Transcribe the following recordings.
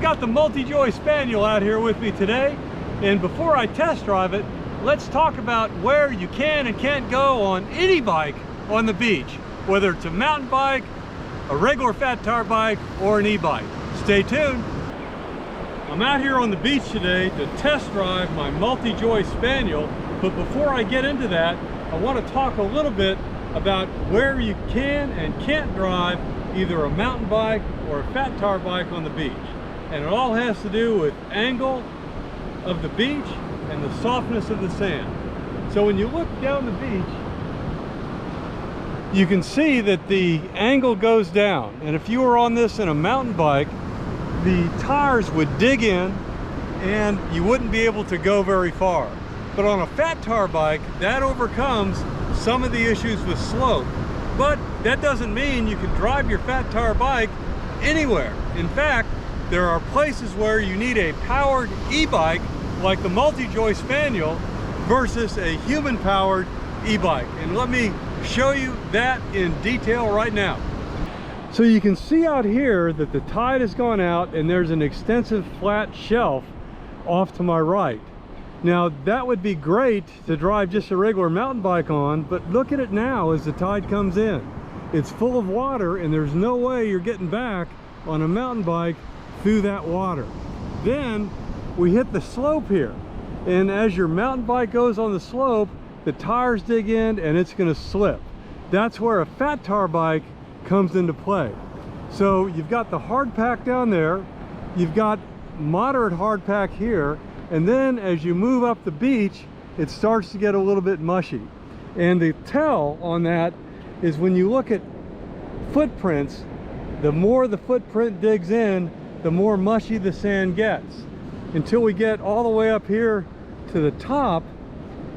got the Multijoy Spaniel out here with me today, and before I test drive it, let's talk about where you can and can't go on any bike on the beach, whether it's a mountain bike, a regular fat tire bike, or an e-bike. Stay tuned. I'm out here on the beach today to test drive my Multijoy Spaniel, but before I get into that, I want to talk a little bit about where you can and can't drive either a mountain bike or a fat tire bike on the beach. And it all has to do with angle of the beach and the softness of the sand. So when you look down the beach, you can see that the angle goes down. And if you were on this in a mountain bike, the tires would dig in and you wouldn't be able to go very far. But on a fat tire bike, that overcomes some of the issues with slope. But that doesn't mean you can drive your fat tire bike anywhere. In fact, there are places where you need a powered e-bike like the Multijoy Spaniel versus a human-powered e-bike. And let me show you that in detail right now. So you can see out here that the tide has gone out and there's an extensive flat shelf off to my right. Now that would be great to drive just a regular mountain bike on, but look at it now as the tide comes in. It's full of water and there's no way you're getting back on a mountain bike through that water. Then we hit the slope here, and as your mountain bike goes on the slope, the tires dig in and it's going to slip. That's where a fat tire bike comes into play. So you've got the hard pack down there, you've got moderate hard pack here, and then as you move up the beach, it starts to get a little bit mushy. And the tell on that is when you look at footprints, the more the footprint digs in, the more mushy the sand gets. Until we get all the way up here to the top,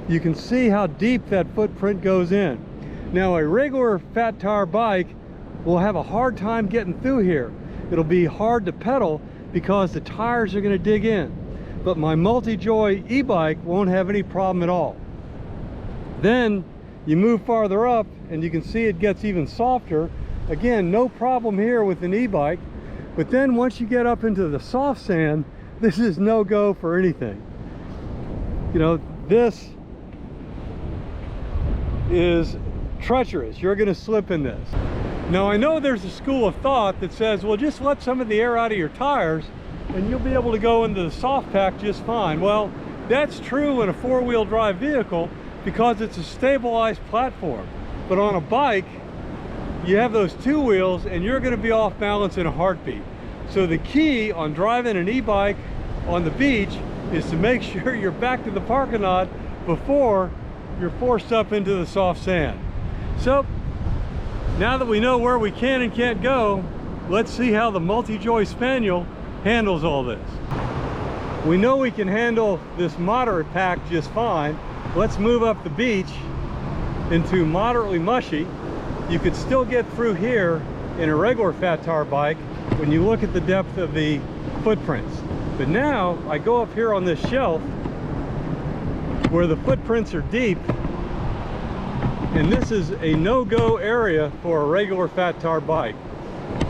you can see how deep that footprint goes in. Now a regular fat tire bike will have a hard time getting through here. It'll be hard to pedal because the tires are going to dig in. But my Multijoy e-bike won't have any problem at all. Then you move farther up and you can see it gets even softer. Again, no problem here with an e-bike. But then once you get up into the soft sand, this is no go for anything. You know, this is treacherous. You're going to slip in this. Now I know there's a school of thought that says, well, just let some of the air out of your tires and you'll be able to go into the soft pack just fine. Well, that's true in a four-wheel drive vehicle because it's a stabilized platform. But on a bike, you have those two wheels and you're going to be off balance in a heartbeat. So the key on driving an e-bike on the beach is to make sure you're back to the parking lot before you're forced up into the soft sand. So now that we know where we can and can't go, let's see how the Multijoy Spaniel handles all this. We know we can handle this moderate pack just fine. Let's move up the beach into moderately mushy. You could still get through here in a regular fat tire bike when you look at the depth of the footprints. But now I go up here on this shelf where the footprints are deep, and this is a no-go area for a regular fat tire bike.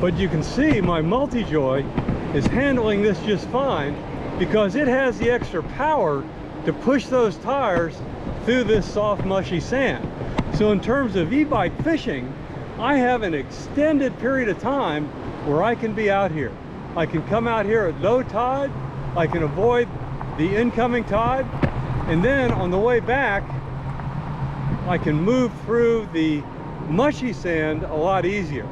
But you can see my Multijoy is handling this just fine because it has the extra power to push those tires through this soft mushy sand. So in terms of e-bike fishing, I have an extended period of time where I can be out here. I can come out here at low tide, I can avoid the incoming tide, and then on the way back, I can move through the mushy sand a lot easier.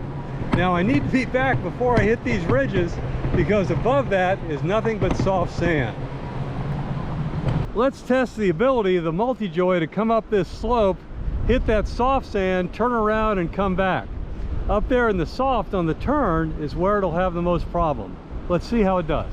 Now I need to be back before I hit these ridges because above that is nothing but soft sand. Let's test the ability of the Multijoy to come up this slope, hit that soft sand, turn around and come back. Up there in the soft on the turn is where it'll have the most problem. Let's see how it does.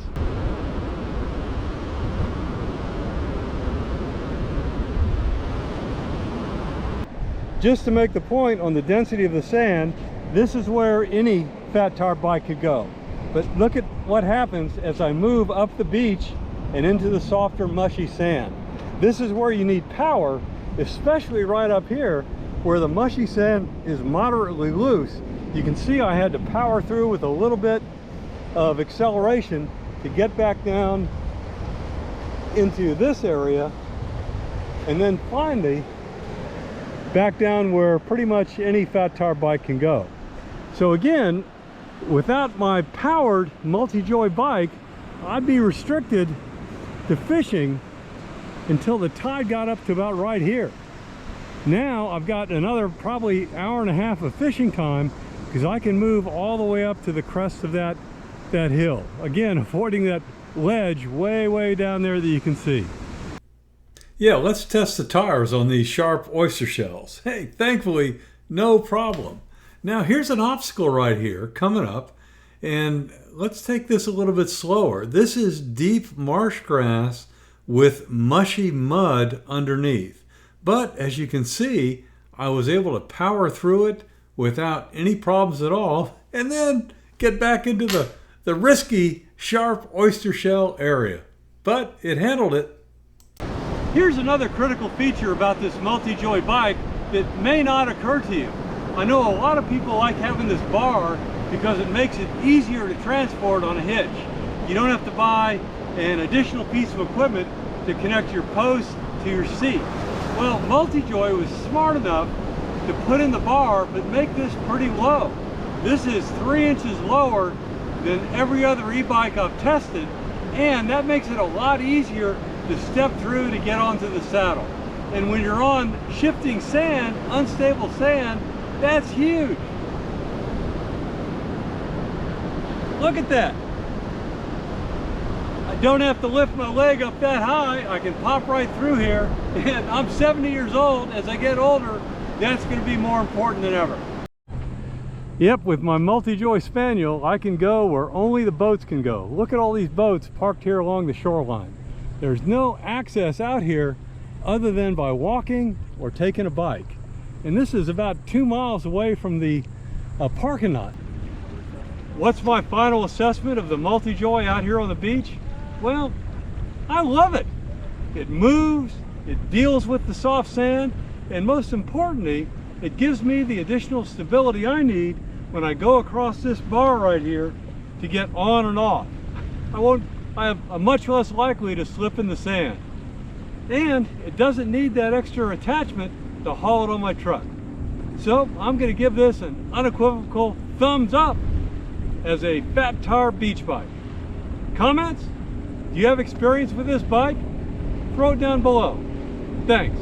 Just to make the point on the density of the sand, this is where any fat tire bike could go. But look at what happens as I move up the beach and into the softer, mushy sand. This is where you need power, especially right up here where the mushy sand is moderately loose. You can see I had to power through with a little bit of acceleration to get back down into this area, and then finally back down where pretty much any fat tire bike can go. So again, without my powered Multijoy bike, I'd be restricted to fishing until the tide got up to about right here. Now I've got another probably hour and a half of fishing time, because I can move all the way up to the crest of that hill. Again, avoiding that ledge way down there that you can see. Yeah, let's test the tires on these sharp oyster shells. Hey, thankfully, no problem. Now here's an obstacle right here coming up, and let's take this a little bit slower. This is deep marsh grass with mushy mud underneath. But as you can see, I was able to power through it without any problems at all, and then get back into the risky sharp oyster shell area. But it handled it. Here's another critical feature about this Multijoy bike that may not occur to you. I know a lot of people like having this bar because it makes it easier to transport on a hitch. You don't have to buy an additional piece of equipment to connect your post to your seat. Well, Multijoy was smart enough to put in the bar but make this pretty low. This is 3 inches lower than every other e-bike I've tested, and that makes it a lot easier to step through to get onto the saddle. And when you're on shifting sand, unstable sand, that's huge. Look at that. I don't have to lift my leg up that high. I can pop right through here, and I'm 70 years old. As I get older, that's going to be more important than ever. Yep, with my Multijoy Spaniel, I can go where only the boats can go. Look at all these boats parked here along the shoreline. There's no access out here other than by walking or taking a bike. And this is about 2 miles away from the parking lot. What's my final assessment of the Multijoy out here on the beach? Well, I love it. It moves, it deals with the soft sand, and most importantly, it gives me the additional stability I need when I go across this bar right here to get on and off. I'm much less likely to slip in the sand. And it doesn't need that extra attachment to haul it on my truck. So I'm going to give this an unequivocal thumbs up as a fat tire beach bike. Comments? Do you have experience with this bike? Throw it down below. Thanks.